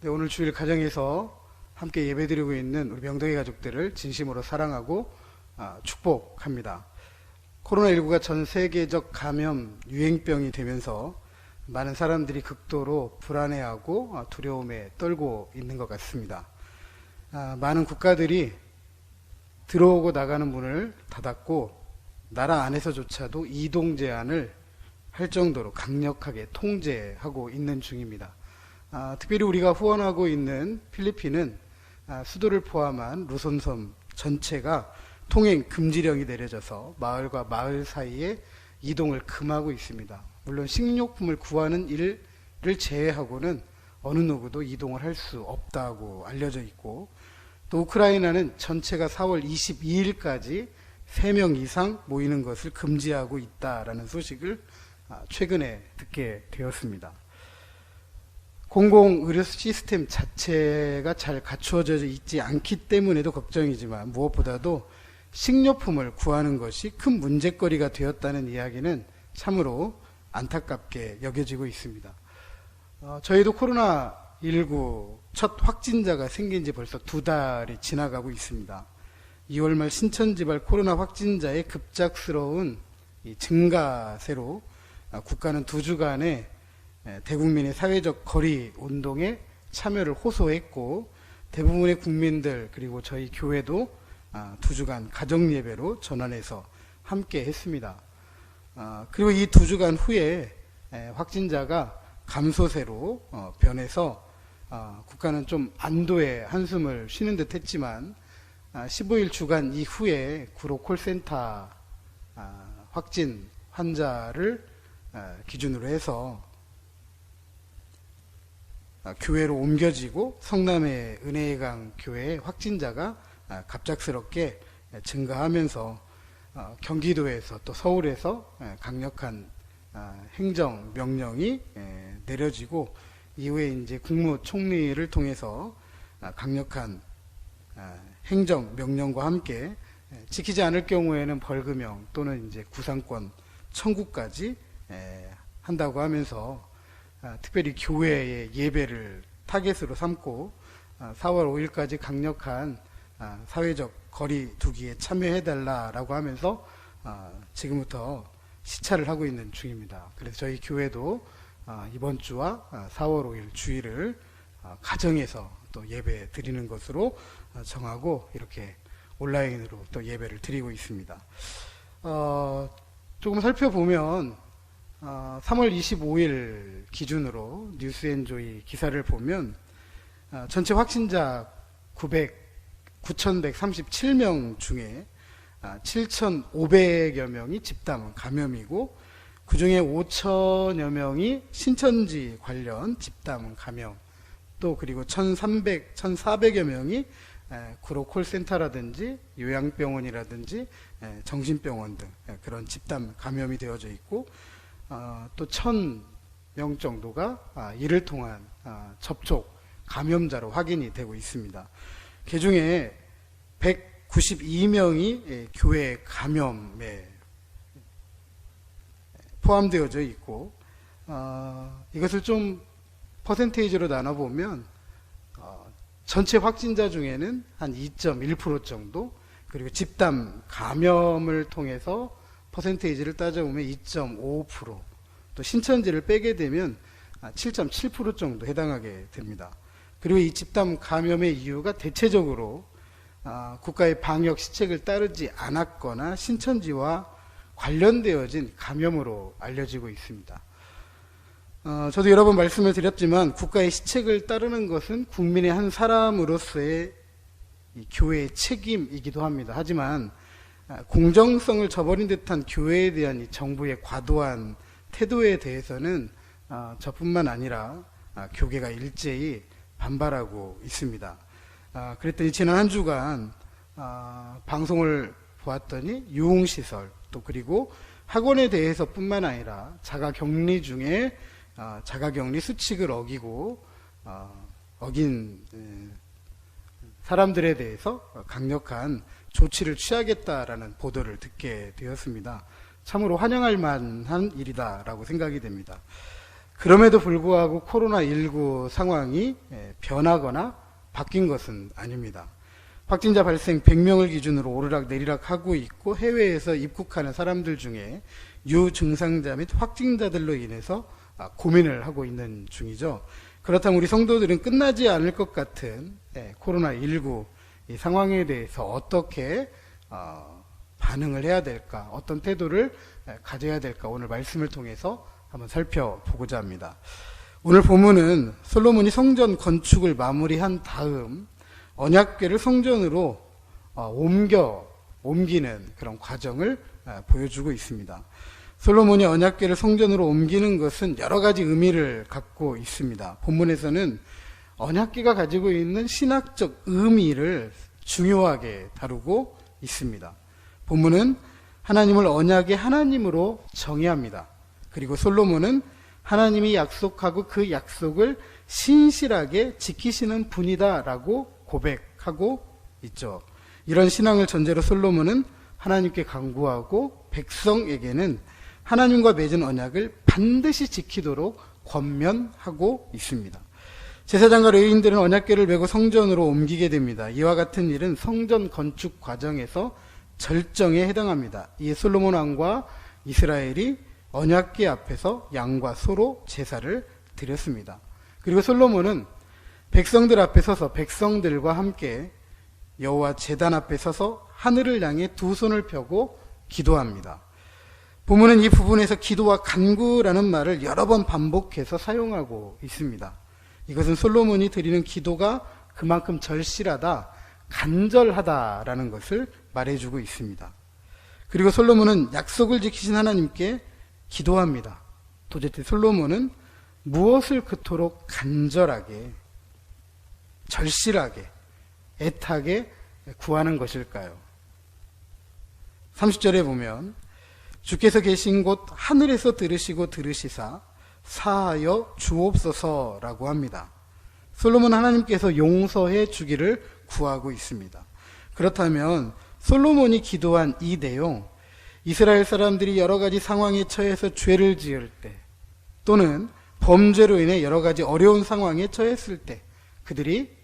네, 오늘 주일 가정에서 함께 예배드리고 있는 우리 명덕의 가족들을 진심으로 사랑하고 축복합니다. 코로나19가 전 세계적 감염 유행병이 되면서 많은 사람들이 극도로 불안해하고 두려움에 떨고 있는 것 같습니다. 많은 국가들이 들어오고 나가는 문을 닫았고 나라 안에서조차도 이동 제한을 할 정도로 강력하게 통제하고 있는 중입니다. 특별히 우리가 후원하고 있는 필리핀은 수도를 포함한 루손섬 전체가 통행 금지령이 내려져서 마을과 마을 사이에 이동을 금하고 있습니다. 물론 식료품을 구하는 일을 제외하고는 어느 누구도 이동을 할 수 없다고 알려져 있고, 또 우크라이나는 전체가 4월 22일까지 3명 이상 모이는 것을 금지하고 있다라는 소식을 최근에 듣게 되었습니다. 공공의료 시스템 자체가 잘 갖추어져 있지 않기 때문에도 걱정이지만, 무엇보다도 식료품을 구하는 것이 큰 문제거리가 되었다는 이야기는 참으로 안타깝게 여겨지고 있습니다. 저희도 코로나19 첫 확진자가 생긴 지 벌써 2달이 지나가고 있습니다. 2월 말 신천지발 코로나 확진자의 급작스러운 증가세로 국가는 2주간의 대국민의 사회적 거리 운동에 참여를 호소했고, 대부분의 국민들 그리고 저희 교회도 2주간 가정예배로 전환해서 함께 했습니다. 그리고 이 2주간 후에 확진자가 감소세로 변해서 국가는 좀 안도의 한숨을 쉬는 듯 했지만, 15일 주간 이후에 구로 콜센터 확진 환자를 기준으로 해서 교회로 옮겨지고 성남의 은혜의 강 교회의 확진자가 갑작스럽게 증가하면서 경기도에서 또 서울에서 강력한 행정 명령이 내려지고, 이후에 이제 국무총리를 통해서 강력한 행정 명령과 함께 지키지 않을 경우에는 벌금형 또는 이제 구상권 청구까지 한다고 하면서 특별히 교회의 예배를 타겟으로 삼고 4월 5일까지 강력한 사회적 거리 두기에 참여해달라라고 하면서 지금부터 시찰을 하고 있는 중입니다. 그래서 저희 교회도 이번 주와 4월 5일 주일을 가정에서 또 예배 드리는 것으로 정하고 이렇게 온라인으로 또 예배를 드리고 있습니다. 조금 살펴보면 3월 25일 기준으로 뉴스앤조이 기사를 보면 전체 확진자 9,137명 중에 7,500여 명이 집단 감염이고, 그 중에 5,000여 명이 신천지 관련 집단 감염, 또 그리고 1,400여 명이 구로 콜센터라든지 요양병원이라든지 정신병원 등 그런 집단 감염이 되어져 있고, 또 1,000명 정도가 이를 통한 접촉 감염자로 확인이 되고 있습니다. 그 중에 192명이 교회 감염에 포함되어져 있고, 이것을 좀 퍼센테이지로 나눠보면 전체 확진자 중에는 한 2.1% 정도, 그리고 집단 감염을 통해서 퍼센테이지를 따져보면 2.5%, 또 신천지를 빼게 되면 7.7% 정도 해당하게 됩니다. 그리고 이 집단 감염의 이유가 대체적으로 국가의 방역 시책을 따르지 않았거나 신천지와 관련되어진 감염으로 알려지고 있습니다. 저도 여러 번 말씀을 드렸지만 국가의 시책을 따르는 것은 국민의 한 사람으로서의 교회의 책임이기도 합니다. 하지만 공정성을 저버린 듯한 교회에 대한 이 정부의 과도한 태도에 대해서는 저뿐만 아니라 교계가 일제히 반발하고 있습니다. 그랬더니 지난 한 주간 방송을 보았더니 유흥시설, 또 그리고 학원에 대해서 뿐만 아니라 자가격리 중에 자가격리 수칙을 어긴 사람들에 대해서 강력한 조치를 취하겠다라는 보도를 듣게 되었습니다. 참으로 환영할 만한 일이다라고 생각이 됩니다. 그럼에도 불구하고 코로나19 상황이 변하거나 바뀐 것은 아닙니다. 확진자 발생 100명을 기준으로 오르락내리락 하고 있고 해외에서 입국하는 사람들 중에 유증상자 및 확진자들로 인해서 고민을 하고 있는 중이죠. 그렇다면 우리 성도들은 끝나지 않을 것 같은 코로나19 이 상황에 대해서 어떻게 반응을 해야 될까, 어떤 태도를 가져야 될까 오늘 말씀을 통해서 한번 살펴보고자 합니다. 오늘 본문은 솔로몬이 성전 건축을 마무리한 다음 언약궤를 성전으로 옮기는 그런 과정을 보여주고 있습니다. 솔로몬이 언약궤를 성전으로 옮기는 것은 여러 가지 의미를 갖고 있습니다. 본문에서는 언약궤가 가지고 있는 신학적 의미를 중요하게 다루고 있습니다. 본문은 하나님을 언약의 하나님으로 정의합니다. 그리고 솔로몬은 하나님이 약속하고 그 약속을 신실하게 지키시는 분이다라고 고백하고 있죠. 이런 신앙을 전제로 솔로몬은 하나님께 간구하고 백성에게는 하나님과 맺은 언약을 반드시 지키도록 권면하고 있습니다. 제사장과 레위인들은 언약궤를 메고 성전으로 옮기게 됩니다. 이와 같은 일은 성전 건축 과정에서 절정에 해당합니다. 이에 솔로몬 왕과 이스라엘이 언약궤 앞에서 양과 소로 제사를 드렸습니다. 그리고 솔로몬은 백성들 앞에 서서 백성들과 함께 여호와 제단 앞에 서서 하늘을 향해 두 손을 펴고 기도합니다. 본문은 이 부분에서 기도와 간구라는 말을 여러 번 반복해서 사용하고 있습니다. 이것은 솔로몬이 드리는 기도가 그만큼 절실하다, 간절하다라는 것을 말해주고 있습니다. 그리고 솔로몬은 약속을 지키신 하나님께 기도합니다. 도대체 솔로몬은 무엇을 그토록 간절하게, 절실하게, 애타게 구하는 것일까요? 30절에 보면 주께서 계신 곳 하늘에서 들으시고 들으시사 사하여 주옵소서라고 합니다. 솔로몬 하나님께서 용서해 주기를 구하고 있습니다. 그렇다면 솔로몬이 기도한 이 내용, 이스라엘 사람들이 여러 가지 상황에 처해서 죄를 지을 때 또는 범죄로 인해 여러 가지 어려운 상황에 처했을 때 그들이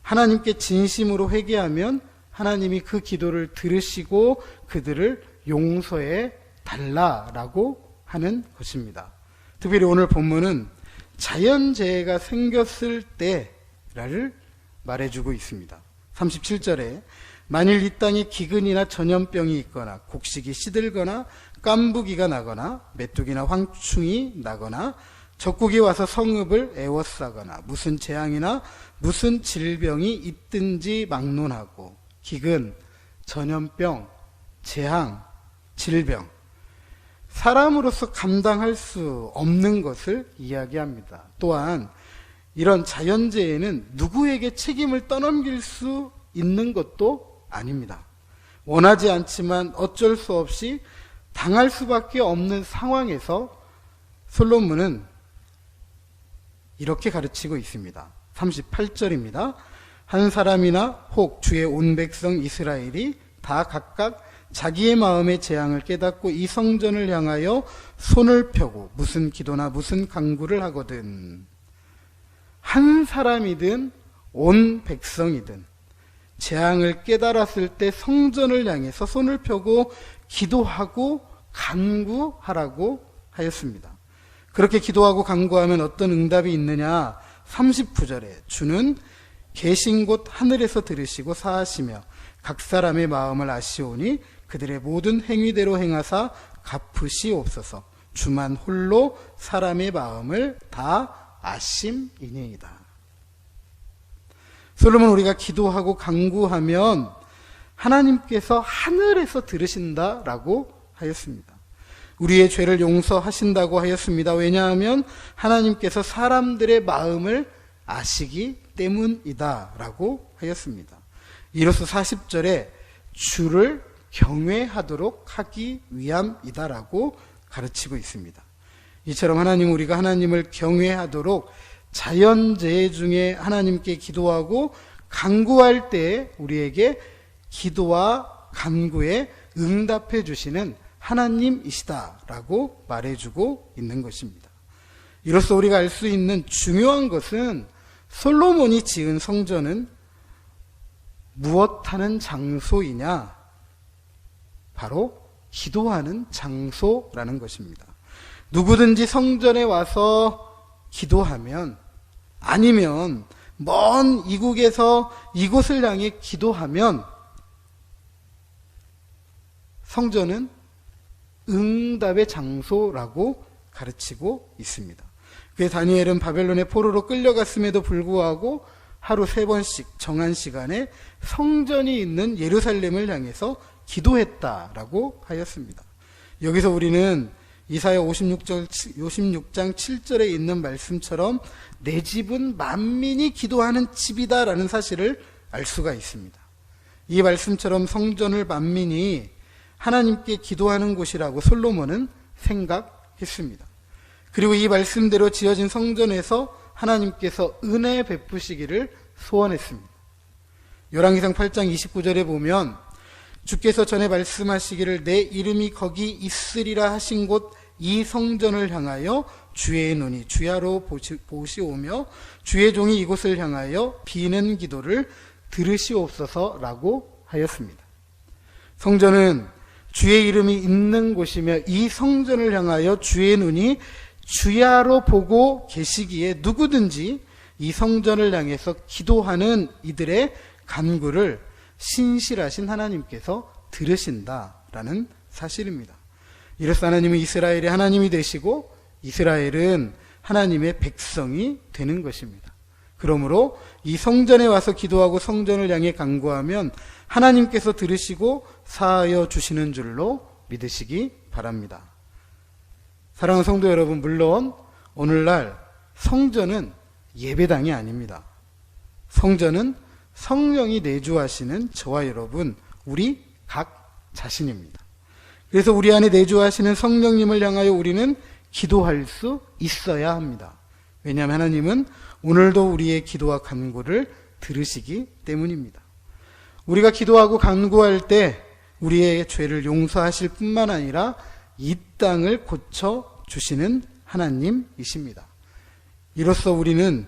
하나님께 진심으로 회개하면 하나님이 그 기도를 들으시고 그들을 용서해 달라라고 하는 것입니다. 특별히 오늘 본문은 자연재해가 생겼을 때를 말해주고 있습니다. 37절에 만일 이 땅에 기근이나 전염병이 있거나 곡식이 시들거나 깐부기가 나거나 메뚜기나 황충이 나거나 적국이 와서 성읍을 에워싸거나 무슨 재앙이나 무슨 질병이 있든지 막론하고 기근, 전염병, 재앙, 질병 사람으로서 감당할 수 없는 것을 이야기합니다. 또한 이런 자연재해는 누구에게 책임을 떠넘길 수 있는 것도 아닙니다. 원하지 않지만 어쩔 수 없이 당할 수밖에 없는 상황에서 솔로몬은 이렇게 가르치고 있습니다. 38절입니다. 한 사람이나 혹 주의 온 백성 이스라엘이 다 각각 자기의 마음의 재앙을 깨닫고 이 성전을 향하여 손을 펴고 무슨 기도나 무슨 간구를 하거든 한 사람이든 온 백성이든 재앙을 깨달았을 때 성전을 향해서 손을 펴고 기도하고 간구하라고 하였습니다. 그렇게 기도하고 간구하면 어떤 응답이 있느냐? 39절에 주는 계신 곳 하늘에서 들으시고 사하시며 각 사람의 마음을 아시오니 그들의 모든 행위대로 행하사 갚으시옵소서. 주만 홀로 사람의 마음을 다 아심이니이다. 솔로몬 우리가 기도하고 간구하면 하나님께서 하늘에서 들으신다라고 하였습니다. 우리의 죄를 용서하신다고 하였습니다. 왜냐하면 하나님께서 사람들의 마음을 아시기 때문이다 라고 하였습니다. 이로써 40절에 주를 경외하도록 하기 위함이다 라고 가르치고 있습니다. 이처럼 우리가 하나님을 경외하도록 자연재해 중에 하나님께 기도하고 간구할 때 우리에게 기도와 간구에 응답해 주시는 하나님이시다라고 말해주고 있는 것입니다. 이로써 우리가 알 수 있는 중요한 것은 솔로몬이 지은 성전은 무엇하는 장소이냐? 바로 기도하는 장소라는 것입니다. 누구든지 성전에 와서 기도하면, 아니면 먼 이국에서 이곳을 향해 기도하면 성전은 응답의 장소라고 가르치고 있습니다. 그래서 다니엘은 바벨론의 포로로 끌려갔음에도 불구하고 하루 3번씩 정한 시간에 성전이 있는 예루살렘을 향해서 기도했다라고 하였습니다. 여기서 우리는 이사야 56장 7절에 있는 말씀처럼 내 집은 만민이 기도하는 집이다라는 사실을 알 수가 있습니다. 이 말씀처럼 성전을 만민이 하나님께 기도하는 곳이라고 솔로몬은 생각했습니다. 그리고 이 말씀대로 지어진 성전에서 하나님께서 은혜 베푸시기를 소원했습니다. 열왕기상 8장 29절에 보면 주께서 전에 말씀하시기를 내 이름이 거기 있으리라 하신 곳 이 성전을 향하여 주의 눈이 주야로 보시오며 주의 종이 이곳을 향하여 비는 기도를 들으시옵소서라고 하였습니다. 성전은 주의 이름이 있는 곳이며 이 성전을 향하여 주의 눈이 주야로 보고 계시기에 누구든지 이 성전을 향해서 기도하는 이들의 간구를 신실하신 하나님께서 들으신다라는 사실입니다. 이로써 하나님은 이스라엘의 하나님이 되시고 이스라엘은 하나님의 백성이 되는 것입니다. 그러므로 이 성전에 와서 기도하고 성전을 향해 간구하면 하나님께서 들으시고 사하여 주시는 줄로 믿으시기 바랍니다. 사랑하는 성도 여러분, 물론 오늘날 성전은 예배당이 아닙니다. 성전은 성령이 내주하시는 저와 여러분, 우리 각 자신입니다. 그래서 우리 안에 내주하시는 성령님을 향하여 우리는 기도할 수 있어야 합니다. 왜냐하면 하나님은 오늘도 우리의 기도와 간구를 들으시기 때문입니다. 우리가 기도하고 간구할 때 우리의 죄를 용서하실 뿐만 아니라 이 땅을 고쳐주시는 하나님이십니다. 이로써 우리는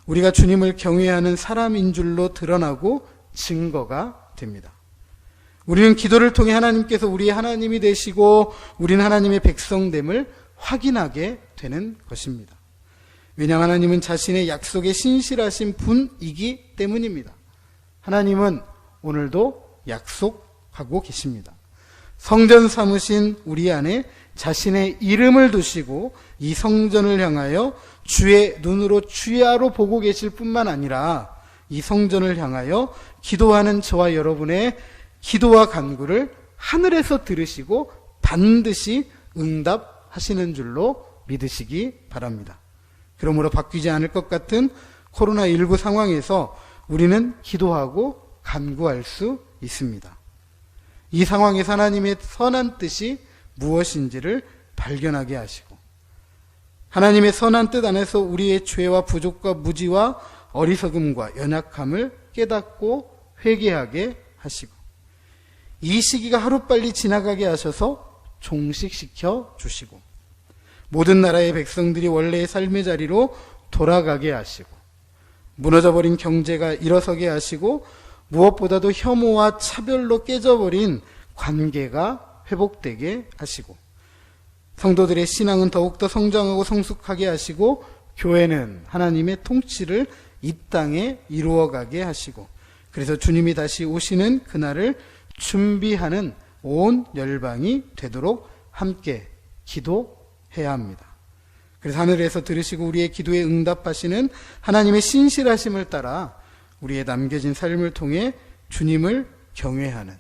우리가 주님을 경외하는 사람인 줄로 드러나고 증거가 됩니다. 우리는 기도를 통해 하나님께서 우리의 하나님이 되시고 우리는 하나님의 백성됨을 확인하게 되는 것입니다. 왜냐하면 하나님은 자신의 약속에 신실하신 분이기 때문입니다. 하나님은 오늘도 약속하고 계십니다. 성전 삼으신 우리 안에 자신의 이름을 두시고 이 성전을 향하여 주의 눈으로 주야로 보고 계실 뿐만 아니라 이 성전을 향하여 기도하는 저와 여러분의 기도와 간구를 하늘에서 들으시고 반드시 응답하시는 줄로 믿으시기 바랍니다. 그러므로 바뀌지 않을 것 같은 코로나19 상황에서 우리는 기도하고 간구할 수 있습니다. 이 상황에서 하나님의 선한 뜻이 무엇인지를 발견하게 하시고 하나님의 선한 뜻 안에서 우리의 죄와 부족과 무지와 어리석음과 연약함을 깨닫고 회개하게 하시고 이 시기가 하루빨리 지나가게 하셔서 종식시켜 주시고 모든 나라의 백성들이 원래의 삶의 자리로 돌아가게 하시고 무너져버린 경제가 일어서게 하시고 무엇보다도 혐오와 차별로 깨져버린 관계가 회복되게 하시고 성도들의 신앙은 더욱더 성장하고 성숙하게 하시고 교회는 하나님의 통치를 이 땅에 이루어가게 하시고 그래서 주님이 다시 오시는 그날을 준비하는 온 열방이 되도록 함께 기도해야 합니다. 그래서 하늘에서 들으시고 우리의 기도에 응답하시는 하나님의 신실하심을 따라 우리의 남겨진 삶을 통해 주님을 경외하는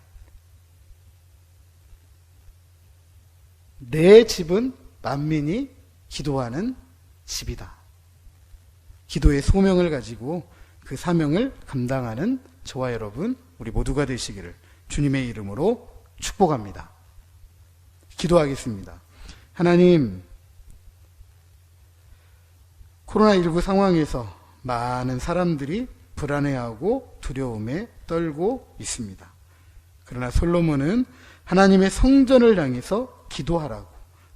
내 집은 만민이 기도하는 집이다. 기도의 소명을 가지고 그 사명을 감당하는 저와 여러분 우리 모두가 되시기를 주님의 이름으로 축복합니다. 기도하겠습니다. 하나님, 코로나19 상황에서 많은 사람들이 불안해하고 두려움에 떨고 있습니다. 그러나 솔로몬은 하나님의 성전을 향해서 기도하라고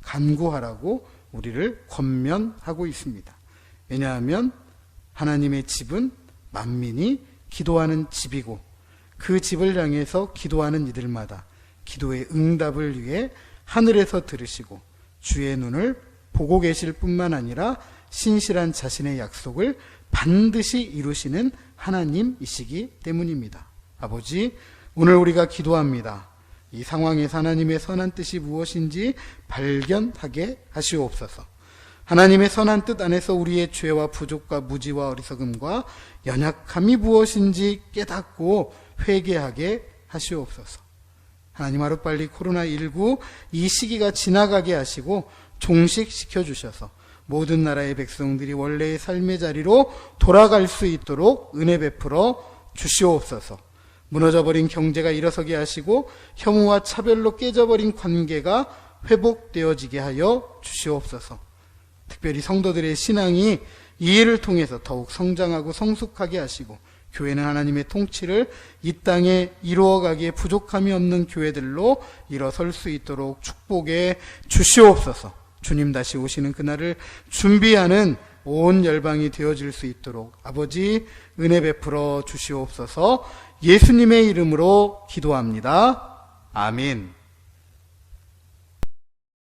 간구하라고 우리를 권면하고 있습니다. 왜냐하면 하나님의 집은 만민이 기도하는 집이고 그 집을 향해서 기도하는 이들마다 기도의 응답을 위해 하늘에서 들으시고 주의 눈을 보고 계실 뿐만 아니라 신실한 자신의 약속을 반드시 이루시는 하나님이시기 때문입니다. 아버지, 오늘 우리가 기도합니다. 이 상황에서 하나님의 선한 뜻이 무엇인지 발견하게 하시옵소서. 하나님의 선한 뜻 안에서 우리의 죄와 부족과 무지와 어리석음과 연약함이 무엇인지 깨닫고 회개하게 하시옵소서. 하나님, 하루빨리 코로나19 이 시기가 지나가게 하시고 종식시켜 주셔서 모든 나라의 백성들이 원래의 삶의 자리로 돌아갈 수 있도록 은혜 베풀어 주시옵소서. 무너져버린 경제가 일어서게 하시고 혐오와 차별로 깨져버린 관계가 회복되어지게 하여 주시옵소서. 특별히 성도들의 신앙이 이 일을 통해서 더욱 성장하고 성숙하게 하시고 교회는 하나님의 통치를 이 땅에 이루어가기에 부족함이 없는 교회들로 일어설 수 있도록 축복해 주시옵소서. 주님 다시 오시는 그날을 준비하는 온 열방이 되어질 수 있도록 아버지 은혜 베풀어 주시옵소서. 예수님의 이름으로 기도합니다. 아멘.